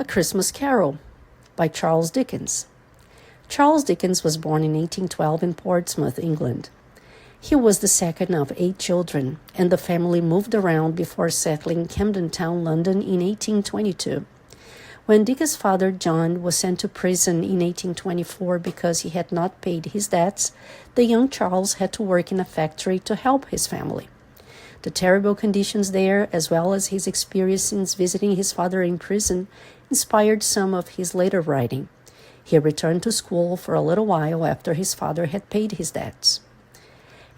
A Christmas Carol by Charles Dickens. Charles Dickens was born in 1812 in Portsmouth, England. He was the second of 8 children, and the family moved around before settling in Camden Town, London in 1822. When Dickens' father, John, was sent to prison in 1824 because he had not paid his debts, the young Charles had to work in a factory to help his family. The terrible conditions there, as well as his experience since visiting his father in prison, inspired some of his later writing. He returned to school for a little while after his father had paid his debts.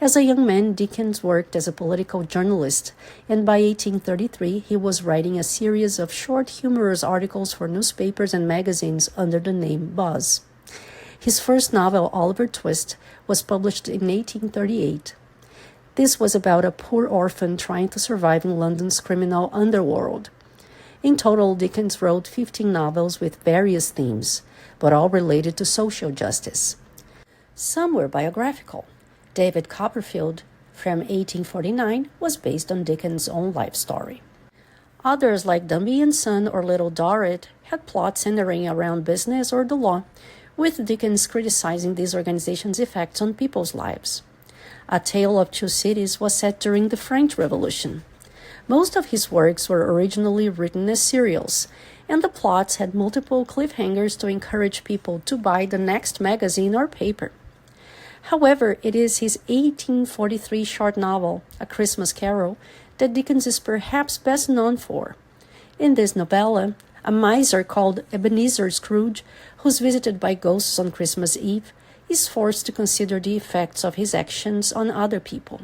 As a young man, Dickens worked as a political journalist, and by 1833 he was writing a series of short humorous articles for newspapers and magazines under the name Buzz. His first novel, Oliver Twist, was published in 1838. This was about a poor orphan trying to survive in London's criminal underworld. In total, Dickens wrote 15 novels with various themes, but all related to social justice. Some were biographical. David Copperfield, from 1849, was based on Dickens' own life story. Others, like Dombey and Son or Little Dorrit, had plots centering around business or the law, with Dickens criticizing these organizations' effects on people's lives. A Tale of Two Cities was set during the French Revolution. Most of his works were originally written as serials, and the plots had multiple cliffhangers to encourage people to buy the next magazine or paper. However, it is his 1843 short novel, A Christmas Carol, that Dickens is perhaps best known for. In this novella, a miser called Ebenezer Scrooge, who's visited by ghosts on Christmas Eve, is forced to consider the effects of his actions on other people.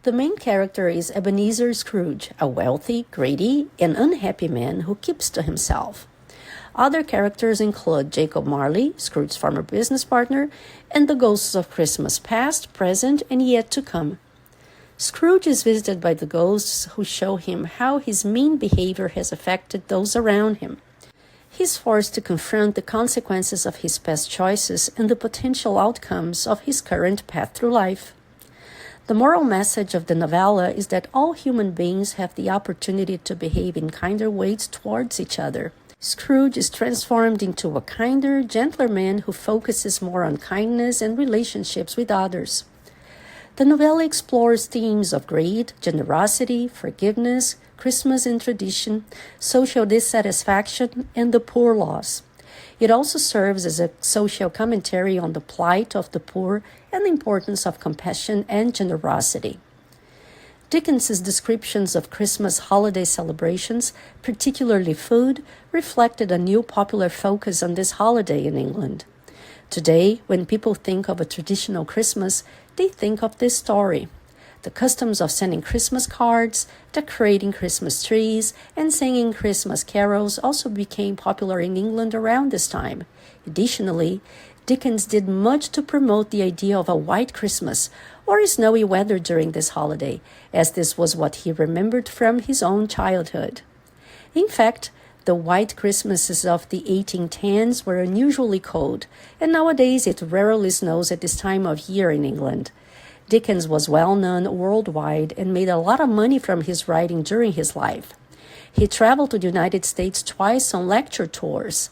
The main character is Ebenezer Scrooge, a wealthy, greedy, and unhappy man who keeps to himself. Other characters include Jacob Marley, Scrooge's former business partner, and the ghosts of Christmas past, present, and yet to come. Scrooge is visited by the ghosts who show him how his mean behavior has affected those around him. He's forced to confront the consequences of his past choices and the potential outcomes of his current path through life. The moral message of the novella is that all human beings have the opportunity to behave in kinder ways towards each other. Scrooge is transformed into a kinder, gentler man who focuses more on kindness and relationships with others. The novella explores themes of greed, generosity, forgiveness, Christmas and tradition, social dissatisfaction, and the poor laws. It also serves as a social commentary on the plight of the poor and the importance of compassion and generosity. Dickens's descriptions of Christmas holiday celebrations, particularly food, reflected a new popular focus on this holiday in England. Today, when people think of a traditional Christmas, they think of this story. The customs of sending Christmas cards, decorating Christmas trees, and singing Christmas carols also became popular in England around this time. Additionally, Dickens did much to promote the idea of a white Christmas or snowy weather during this holiday, as this was what he remembered from his own childhood. In fact, the white Christmases of the 1810s were unusually cold, and nowadays it rarely snows at this time of year in England. Dickens was well known worldwide and made a lot of money from his writing during his life. He traveled to the United States twice on lecture tours.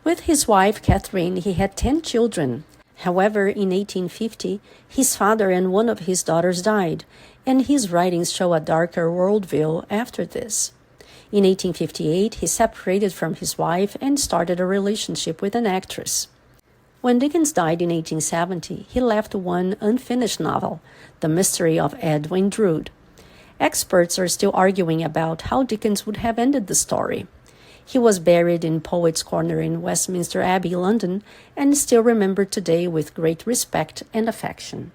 With his wife, Catherine, he had 10 children. However, in 1850, his father and one of his daughters died, and his writings show a darker worldview after this. In 1858, he separated from his wife and started a relationship with an actress. When Dickens died in 1870, he left one unfinished novel, The Mystery of Edwin Drood. Experts are still arguing about how Dickens would have ended the story. He was buried in Poets' Corner in Westminster Abbey, London, and is still remembered today with great respect and affection.